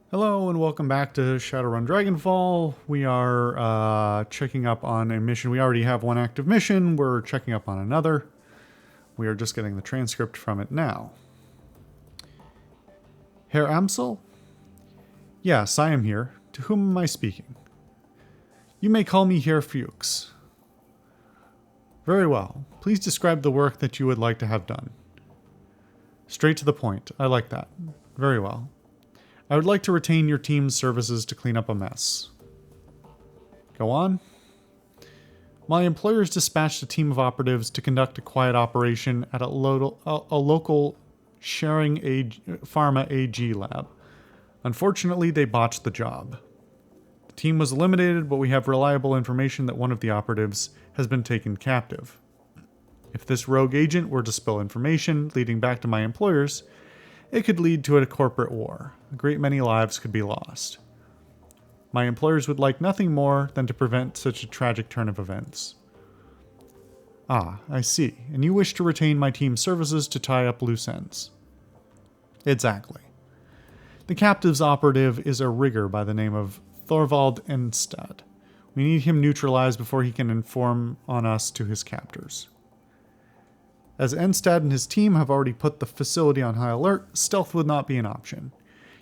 Hello and welcome back to Shadowrun Dragonfall. We are checking up on a mission. We already have one active mission. We're checking up on another. We are just getting the transcript from it now. Herr Amsel? Yes, I am here. To whom am I speaking? You may call me Herr Fuchs. Very well. Please describe the work that you would like to have done. Straight to the point. I like that. Very well. I would like to retain your team's services to clean up a mess. Go on. My employers dispatched a team of operatives to conduct a quiet operation at a local sharing pharma AG lab. Unfortunately, they botched the job. The team was eliminated, but we have reliable information that one of the operatives has been taken captive. If this rogue agent were to spill information leading back to my employers, it could lead to a corporate war. A great many lives could be lost. My employers would like nothing more than to prevent such a tragic turn of events. Ah, I see. And you wish to retain my team's services to tie up loose ends. Exactly. The captive's operative is a rigger by the name of Thorvald Enstad. We need him neutralized before he can inform on us to his captors. As Enstad and his team have already put the facility on high alert, stealth would not be an option.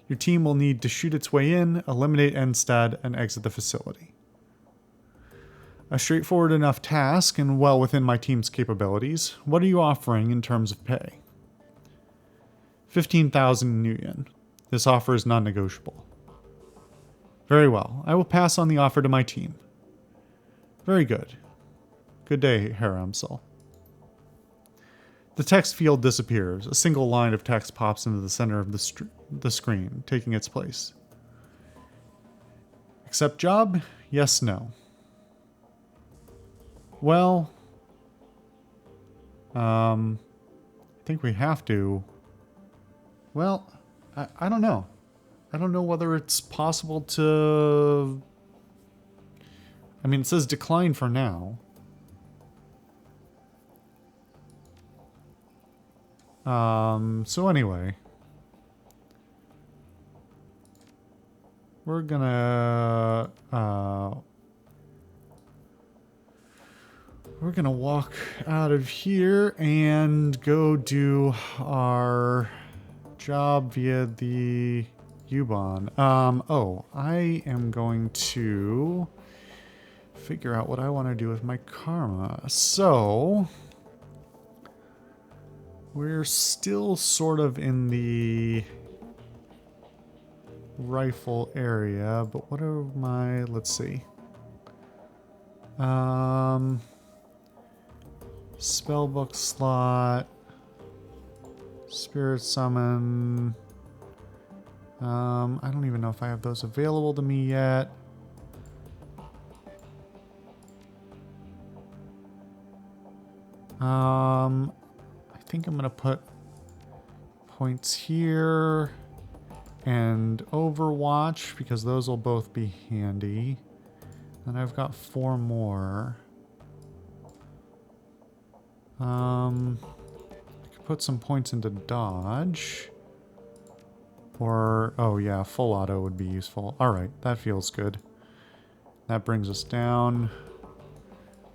Your team will need to shoot its way in, eliminate Enstad, and exit the facility. A straightforward enough task and well within my team's capabilities. What are you offering in terms of pay? 15,000 new yen. This offer is non-negotiable. Very well. I will pass on the offer to my team. Very good. Good day, Herr Amsel. The text field disappears. A single line of text pops into the center of the screen, taking its place. Accept job? Yes, no. Well, I think we have to. Well, I don't know. I don't know whether it's possible to... I mean, it says decline for now. So anyway, we're gonna walk out of here and go do our job via the U-Bahn. I am going to figure out what I want to do with my karma. So... we're still sort of in the rifle area, but what are my... let's see. Spellbook slot. Spirit summon. I don't even know if I have those available to me yet. I think I'm going to put points here and Overwatch because those will both be handy. And I've got 4 more. I could put some points into Dodge. Or, oh yeah, full auto would be useful. Alright, that feels good. That brings us down.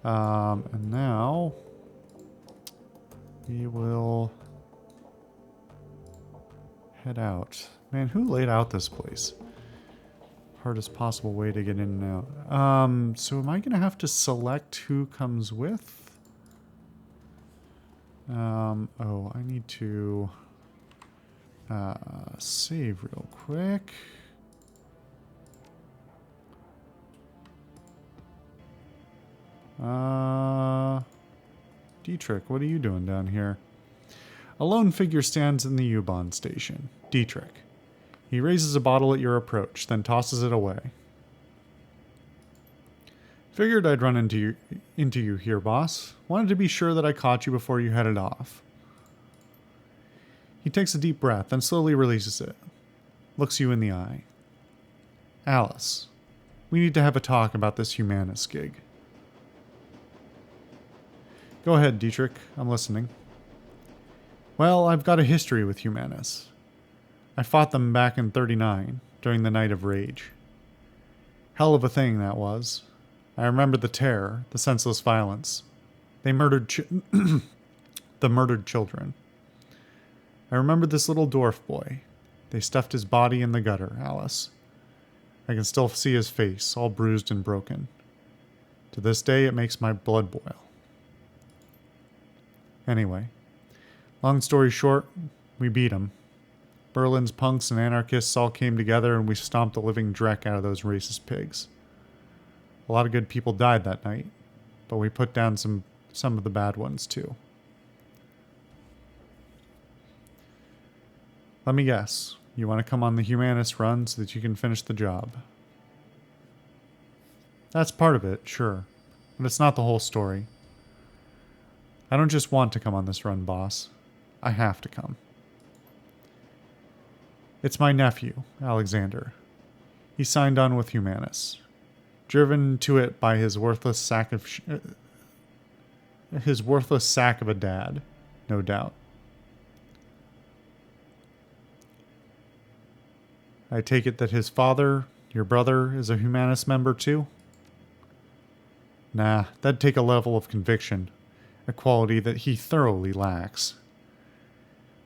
And now... we will head out. Man, who laid out this place? Hardest possible way to get in and out. So am I going to have to select who comes with? Oh, I need to save real quick. Dietrich, what are you doing down here? A lone figure stands in the U-Bahn station. Dietrich. He raises a bottle at your approach, then tosses it away. Figured I'd run into you here, boss. Wanted to be sure that I caught you before you headed off. He takes a deep breath, then slowly releases it. Looks you in the eye. Alice, we need to have a talk about this Humanus gig. Go ahead, Dietrich. I'm listening. Well, I've got a history with Humanus. I fought them back in '39. during the Night of Rage. Hell of a thing that was. I remember the terror, the senseless violence. They murdered the murdered children. I remember this little dwarf boy. They stuffed his body in the gutter, Alice. I can still see his face, all bruised and broken. To this day, it makes my blood boil. Anyway, long story short, we beat him. Berlin's punks and anarchists all came together and we stomped the living dreck out of those racist pigs. A lot of good people died that night, but we put down some of the bad ones too. Let me guess, you want to come on the Humanist run so that you can finish the job. That's part of it, sure, but it's not the whole story. I don't just want to come on this run, boss. I have to come. It's my nephew, Alexander. He signed on with Humanus, driven to it by his worthless sack of a dad, no doubt. I take it that his father, your brother, is a Humanus member too? Nah, that'd take a level of conviction, a quality that he thoroughly lacks.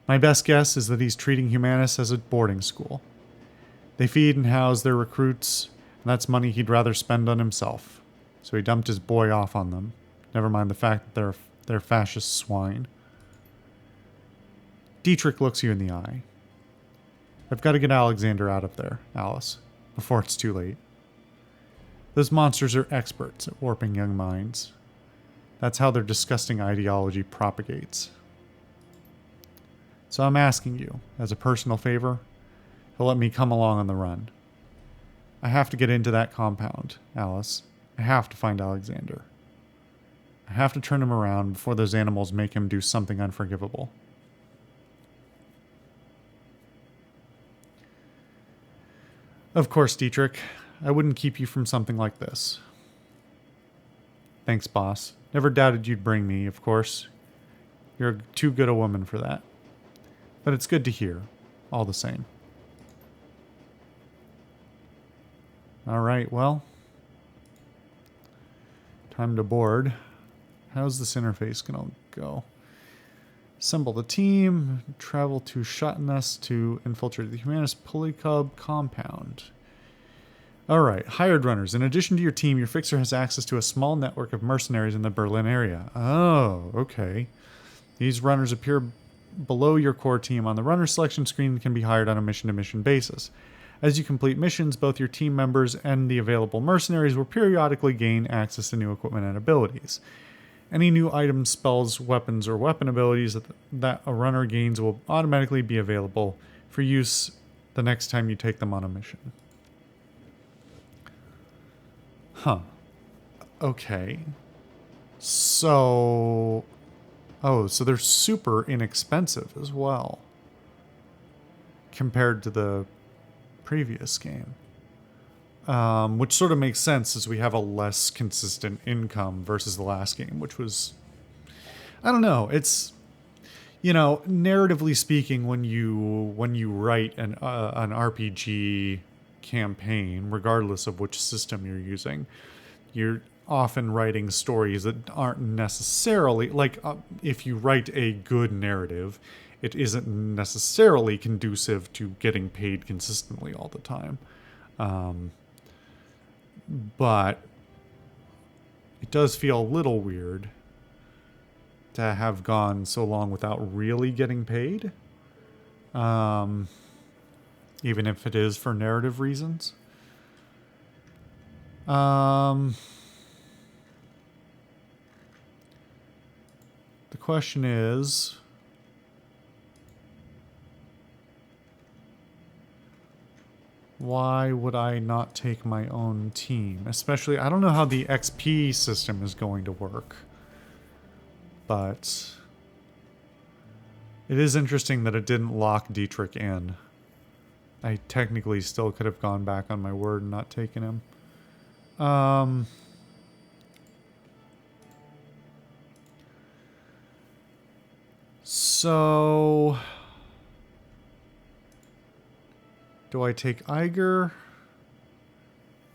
My best guess is that he's treating Humanus as a boarding school. They feed and house their recruits, and that's money he'd rather spend on himself. So he dumped his boy off on them. Never mind the fact that they're fascist swine. Dietrich looks you in the eye. I've got to get Alexander out of there, Alice, before it's too late. Those monsters are experts at warping young minds. That's how their disgusting ideology propagates. So I'm asking you, as a personal favor, to let me come along on the run. I have to get into that compound, Alice. I have to find Alexander. I have to turn him around before those animals make him do something unforgivable. Of course, Dietrich. I wouldn't keep you from something like this. Thanks, boss. Never doubted you'd bring me, of course. You're too good a woman for that. But it's good to hear, all the same. Alright, well. Time to board. How's this interface gonna go? Assemble the team. Travel to Shotness to infiltrate the Humanist Polycub compound. Alright, hired runners. In addition to your team, your fixer has access to a small network of mercenaries in the Berlin area. Oh, okay. These runners appear below your core team on the runner selection screen and can be hired on a mission-to-mission basis. As you complete missions, both your team members and the available mercenaries will periodically gain access to new equipment and abilities. Any new items, spells, weapons, or weapon abilities that a runner gains will automatically be available for use the next time you take them on a mission. Huh. Okay. So... Oh, so they're super inexpensive as well. Compared to the previous game. Which sort of makes sense as we have a less consistent income versus the last game, which was... I don't know, it's... You know, narratively speaking, when you write an RPG campaign, regardless of which system you're using, you're often writing stories that aren't necessarily... Like, if you write a good narrative, it isn't necessarily conducive to getting paid consistently all the time. But it does feel a little weird to have gone so long without really getting paid. Even if it is for narrative reasons. The question is... Why would I not take my own team? Especially, I don't know how the XP system is going to work. But it is interesting that it didn't lock Dietrich in. I technically still could have gone back on my word and not taken him. So... Do I take Eiger?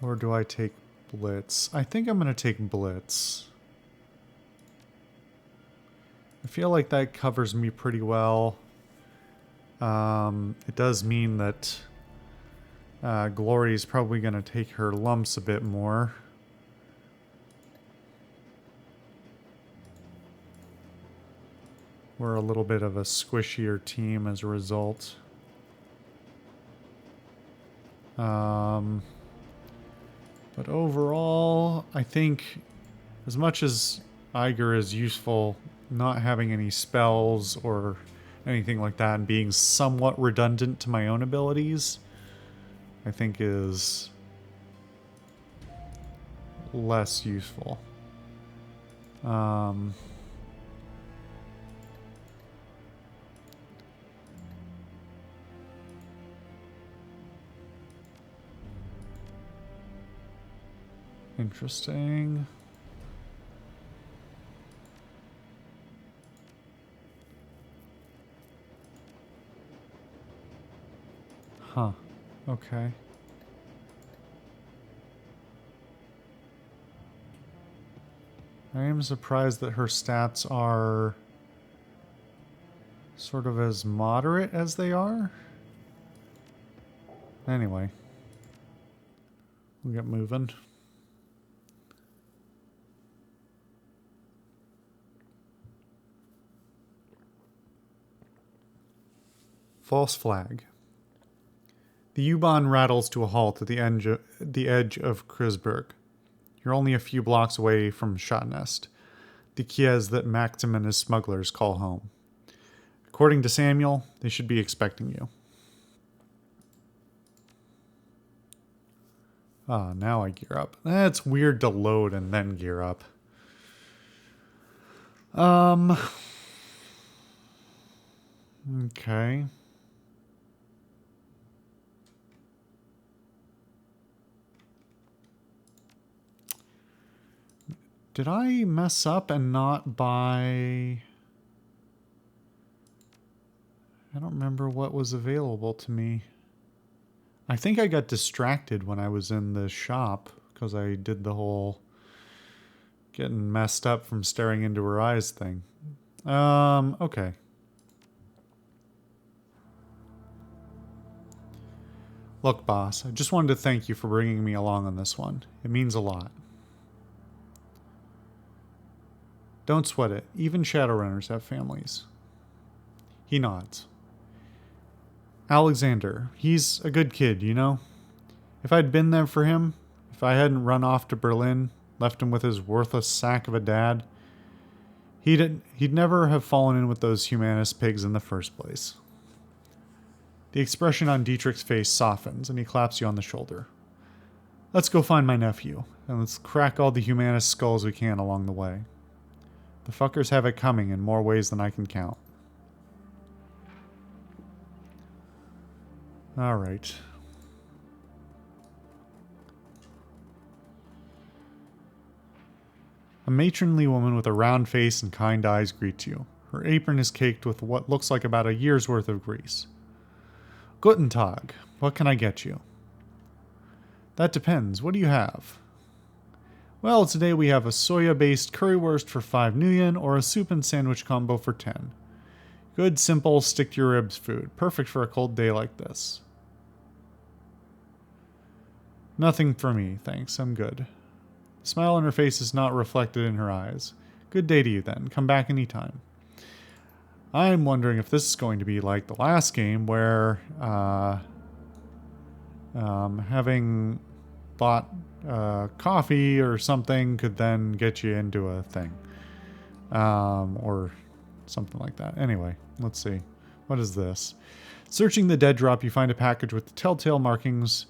Or do I take Blitz? I think I'm going to take Blitz. I feel like that covers me pretty well. It does mean that Glory is probably going to take her lumps a bit more. We're a little bit of a squishier team as a result. But overall, I think as much as Eiger is useful, not having any spells or anything like that and being somewhat redundant to my own abilities, I think is less useful. Interesting. Huh. Okay. I am surprised that her stats are sort of as moderate as they are. Anyway. We'll get moving. False flag. The U-Bahn rattles to a halt at the edge of Kreuzberg. You're only a few blocks away from Schottenest, the Kiez that Maxim and his smugglers call home. According to Samuel, they should be expecting you. Ah, now I gear up. It's weird to load and then gear up. Okay. Did I mess up and not buy... I don't remember what was available to me. I think I got distracted when I was in the shop because I did the whole getting messed up from staring into her eyes thing. Okay. Look, boss, I just wanted to thank you for bringing me along on this one. It means a lot. Don't sweat it. Even Shadowrunners have families. He nods. Alexander, he's a good kid, you know? If I'd been there for him, if I hadn't run off to Berlin, left him with his worthless sack of a dad, he'd never have fallen in with those humanist pigs in the first place. The expression on Dietrich's face softens, and he claps you on the shoulder. Let's go find my nephew, and let's crack all the humanist skulls we can along the way. The fuckers have it coming in more ways than I can count. Alright. A matronly woman with a round face and kind eyes greets you. Her apron is caked with what looks like about a year's worth of grease. Guten Tag. What can I get you? That depends. What do you have? Well, today we have a soya-based currywurst for 5 nuyen or a soup and sandwich combo for 10. Good, simple, stick-to-your-ribs food. Perfect for a cold day like this. Nothing for me, thanks. I'm good. The smile on her face is not reflected in her eyes. Good day to you, then. Come back anytime. I'm wondering if this is going to be like the last game where having bought coffee or something could then get you into a thing. Or something like that. Anyway, let's see. What is this? Searching the dead drop, you find a package with the telltale markings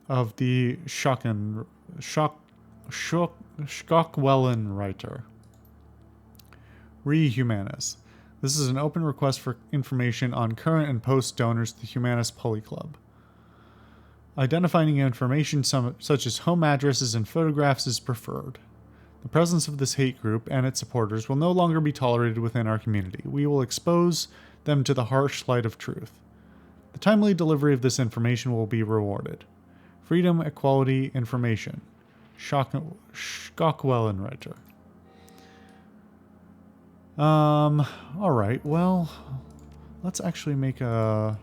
of the Schockwellenreiter. Re Humanis. This is an open request for information on current and post donors to the Humanis Pulley Club. Identifying information such as home addresses and photographs is preferred. The presence of this hate group and its supporters will no longer be tolerated within our community. We will expose them to the harsh light of truth. The timely delivery of this information will be rewarded. Freedom, equality, information. Skockwellenreiter. Alright, well, let's actually make a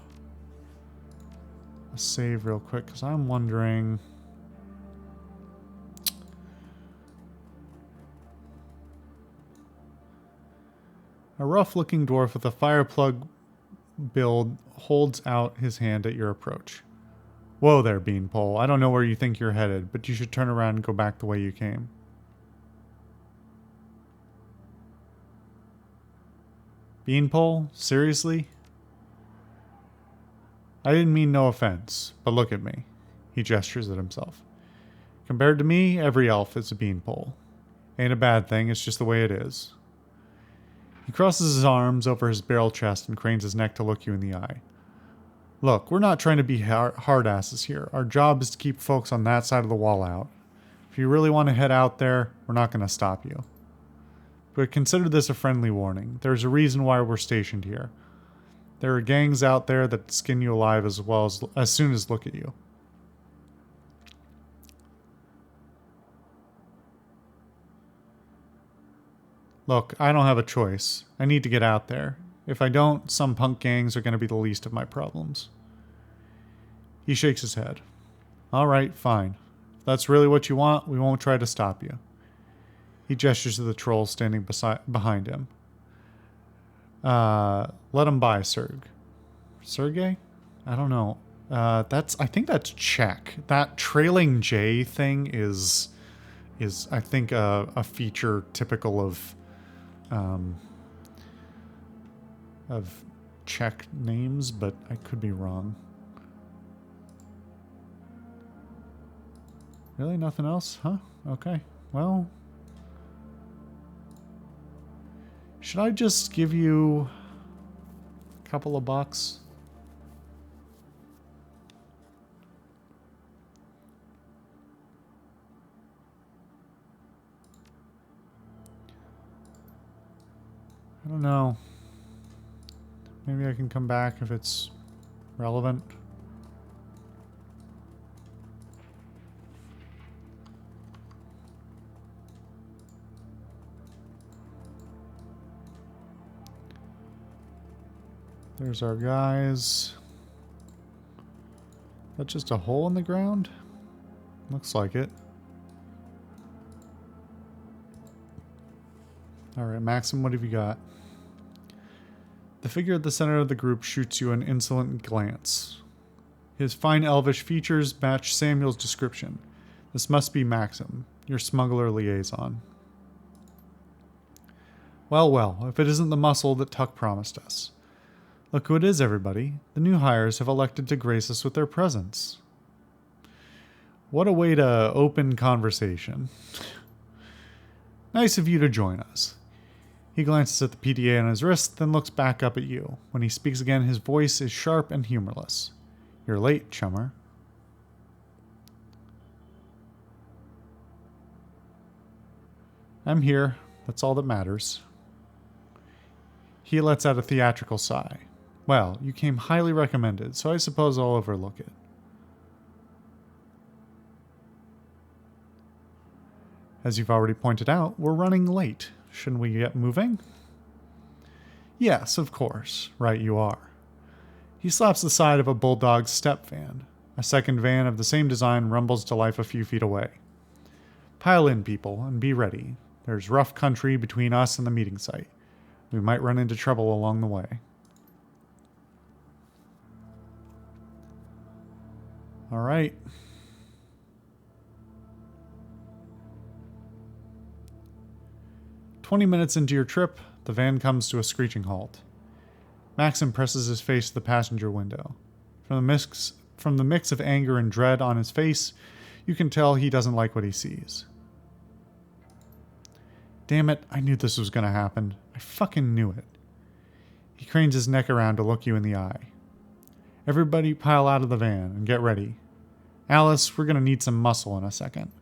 save real quick, because I'm wondering... A rough-looking dwarf with a fire plug build holds out his hand at your approach. Whoa there, Beanpole. I don't know where you think you're headed, but you should turn around and go back the way you came. Beanpole? Seriously? I didn't mean no offense, but look at me. He gestures at himself. Compared to me, every elf is a beanpole. Ain't a bad thing, it's just the way it is. He crosses his arms over his barrel chest and cranes his neck to look you in the eye. Look, we're not trying to be hard asses here. Our job is to keep folks on that side of the wall out. If you really want to head out there, we're not going to stop you. But consider this a friendly warning. There's a reason why we're stationed here. There are gangs out there that skin you alive as soon as look at you. Look, I don't have a choice. I need to get out there. If I don't, some punk gangs are going to be the least of my problems. He shakes his head. All right, fine. If that's really what you want, we won't try to stop you. He gestures to the troll standing behind him. Let him by, Serg. Sergey? I don't know. I think that's Czech. That trailing J thing is I think a feature typical of Czech names, but I could be wrong. Really? Nothing else? Huh? Okay. Well, should I just give you a couple of bucks? I don't know. Maybe I can come back if it's relevant. There's our guys. That's just a hole in the ground? Looks like it. Alright, Maxim, what have you got? The figure at the center of the group shoots you an insolent glance. His fine elvish features match Samuel's description. This must be Maxim, your smuggler liaison. Well, well, if it isn't the muscle that Tuck promised us. Look who it is, everybody. The new hires have elected to grace us with their presence. What a way to open conversation. Nice of you to join us. He glances at the PDA on his wrist, then looks back up at you. When he speaks again, his voice is sharp and humorless. You're late, chummer. I'm here. That's all that matters. He lets out a theatrical sigh. Well, you came highly recommended, so I suppose I'll overlook it. As you've already pointed out, we're running late. Shouldn't we get moving? Yes, of course. Right you are. He slaps the side of a bulldog step van. A second van of the same design rumbles to life a few feet away. Pile in, people, and be ready. There's rough country between us and the meeting site. We might run into trouble along the way. All right. "20 minutes into your trip, the van comes to a screeching halt. Maxim presses his face to the passenger window. From the mix of anger and dread on his face, you can tell he doesn't like what he sees. Damn it, I knew this was going to happen. I fucking knew it. He cranes his neck around to look you in the eye. Everybody pile out of the van and get ready. Alice, we're going to need some muscle in a second.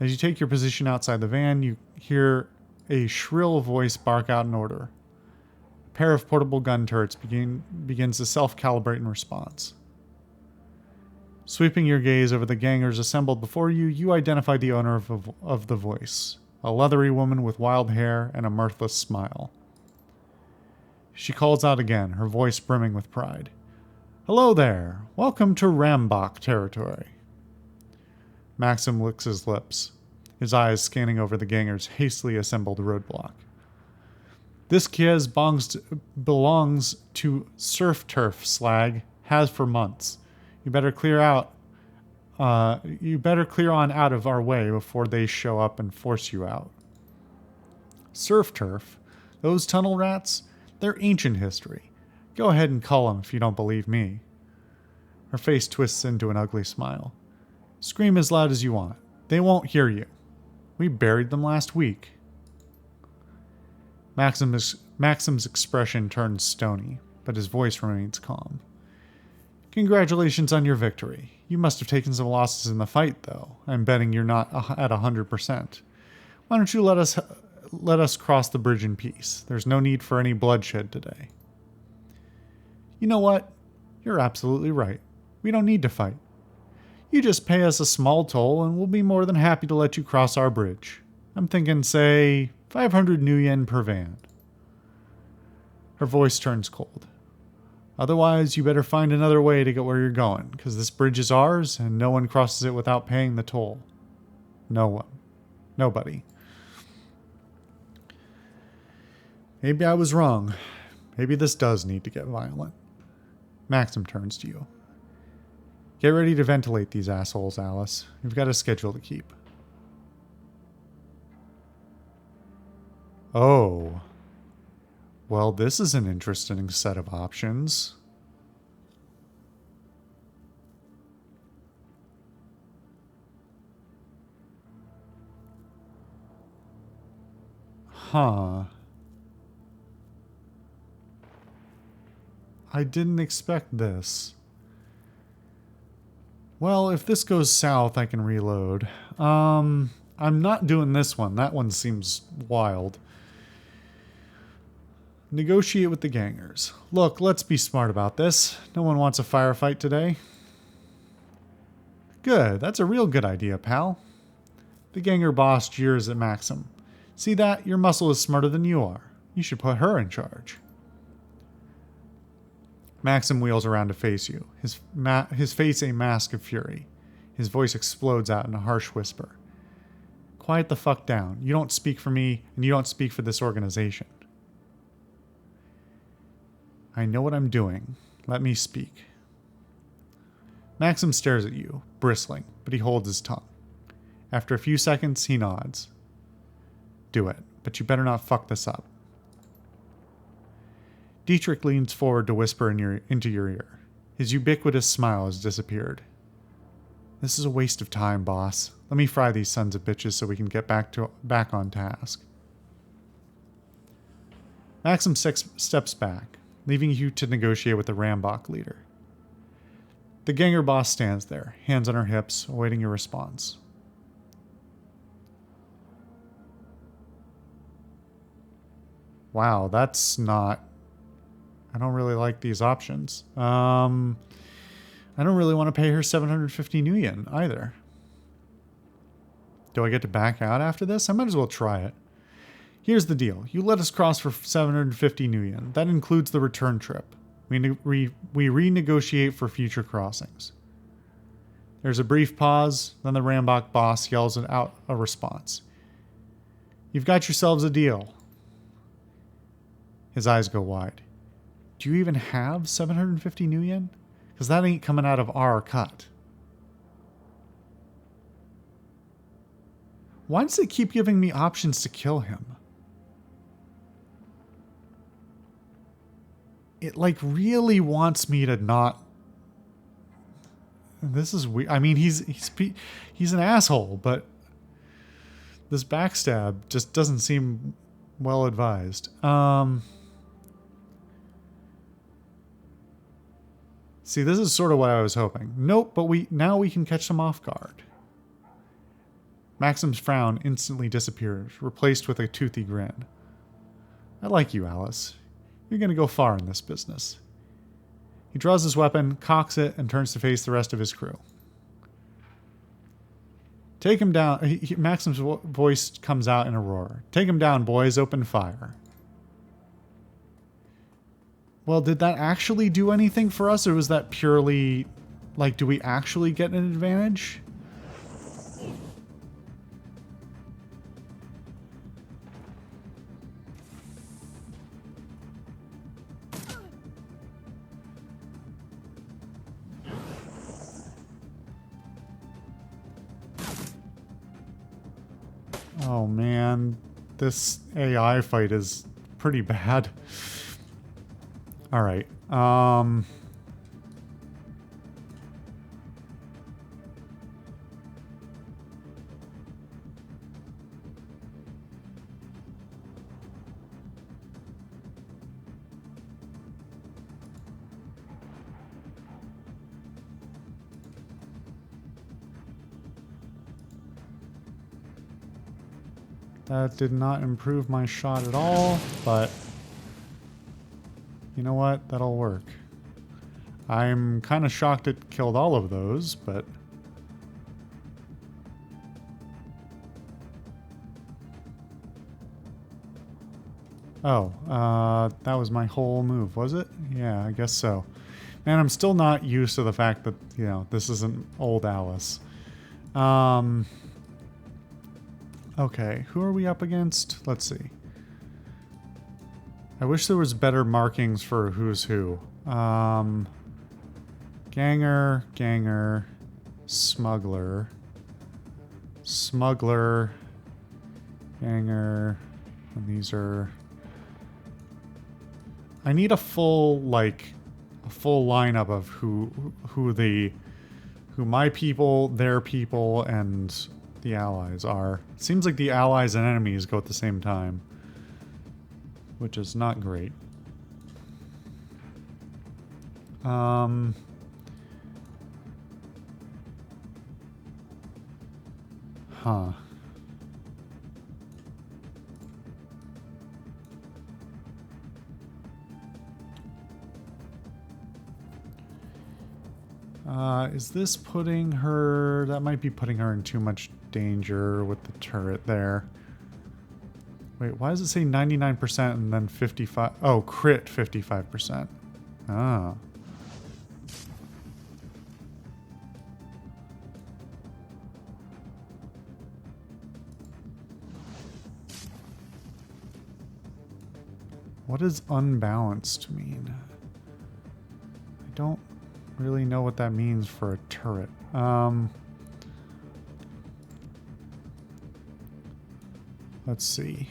As you take your position outside the van, you hear a shrill voice bark out an order. pair of portable gun turrets begins to self-calibrate in response. Sweeping your gaze over the gangers assembled before you, you identify the owner of the voice, a leathery woman with wild hair and a mirthless smile. She calls out again, her voice brimming with pride. "Hello there. Welcome to Rambach territory." Maxim licks his lips, his eyes scanning over the gangers' hastily assembled roadblock. "This Kiez belongs to Surf Turf, slag. Has for months. You better clear on out of our way before they show up and force you out." Surf Turf? Those tunnel rats? They're ancient history. Go ahead and call them if you don't believe me. Her face twists into an ugly smile. "Scream as loud as you want. They won't hear you. We buried them last week." Maxim's expression turns stony, but his voice remains calm. "Congratulations on your victory. You must have taken some losses in the fight, though. I'm betting you're not at 100%. Why don't you let us cross the bridge in peace? There's no need for any bloodshed today." "You know what? You're absolutely right. We don't need to fight. You just pay us a small toll and we'll be more than happy to let you cross our bridge. I'm thinking, say, 500 new yen per van." Her voice turns cold. "Otherwise, you better find another way to get where you're going, because this bridge is ours and no one crosses it without paying the toll. No one. Nobody." "Maybe I was wrong. Maybe this does need to get violent." Maxim turns to you. "Get ready to ventilate these assholes, Alice. We've got a schedule to keep." "Oh. Well, this is an interesting set of options." Huh. I didn't expect this. Well, if this goes south, I can reload. I'm not doing this one. That one seems wild. Negotiate with the gangers. Look, let's be smart about this. No one wants a firefight today. Good. That's a real good idea, pal. The ganger boss jeers at Maxim. See that? Your muscle is smarter than you are. You should put her in charge. Maxim wheels around to face you, his face a mask of fury. His voice explodes out in a harsh whisper. Quiet the fuck down. You don't speak for me, and you don't speak for this organization. I know what I'm doing. Let me speak. Maxim stares at you, bristling, but he holds his tongue. After a few seconds, he nods. Do it, but you better not fuck this up. Dietrich leans forward to whisper into your ear. His ubiquitous smile has disappeared. This is a waste of time, boss. Let me fry these sons of bitches so we can get back on task. Maxim steps back, leaving you to negotiate with the Rambach leader. The ganger boss stands there, hands on her hips, awaiting your response. Wow, that's not... I don't really like these options. I don't really want to pay her 750 new yen either. Do I get to back out after this? I might as well try it. Here's the deal. You let us cross for 750 new yen. That includes the return trip. We renegotiate for future crossings. There's a brief pause, then the Rambach boss yells out a response. You've got yourselves a deal. His eyes go wide. Do you even have 750 new yen? Because that ain't coming out of our cut. Why does it keep giving me options to kill him? It like really wants me to not... This is weird. I mean, he's an asshole, but this backstab just doesn't seem well advised. See, this is sort of what I was hoping. Nope, but now we can catch them off guard. Maxim's frown instantly disappears, replaced with a toothy grin. I like you, Alice. You're going to go far in this business. He draws his weapon, cocks it, and turns to face the rest of his crew. Take him down. Maxim's voice comes out in a roar. Take him down, boys. Open fire. Well, did that actually do anything for us, or was that purely... Like, do we actually get an advantage? Oh man, this AI fight is pretty bad. Alright, that did not improve my shot at all, but you know what? That'll work. I'm kind of shocked it killed all of those, but... Oh, that was my whole move, was it? Yeah, I guess so. Man, I'm still not used to the fact that, you know, this isn't old Alice. Okay, who are we up against? Let's see. I wish there was better markings for who's who. Ganger, Ganger, Smuggler, Smuggler, Ganger, and these are... I need a full, like, a full lineup of who my people, their people, and the allies are. It seems like the allies and enemies go at the same time, which is not great. Huh. Is this putting her... That might be putting her in too much danger with the turret there. Wait, why does it say 99% and then 55... Oh, crit 55%. Ah. What does unbalanced mean? I don't really know what that means for a turret. Let's see.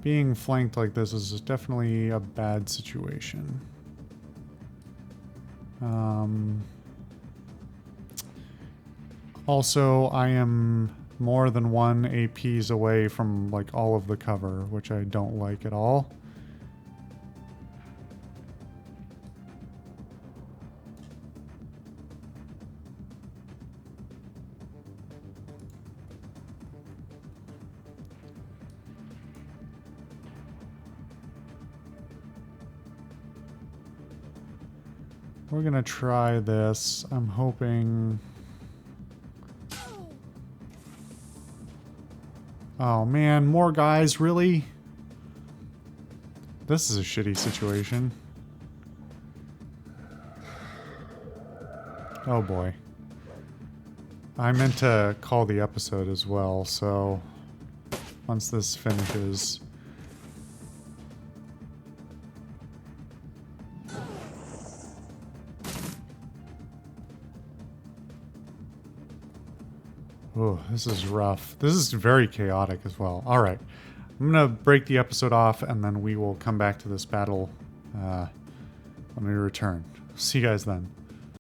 Being flanked like this is definitely a bad situation. Also, I am more than 1 APs away from like all of the cover, which I don't like at all. We're gonna try this. I'm hoping... Oh man, more guys, really? This is a shitty situation. Oh boy. I meant to call the episode as well, so once this finishes... Oh, this is rough. This is very chaotic as well. All right. I'm going to break the episode off, and then we will come back to this battle Let me return. See you guys then.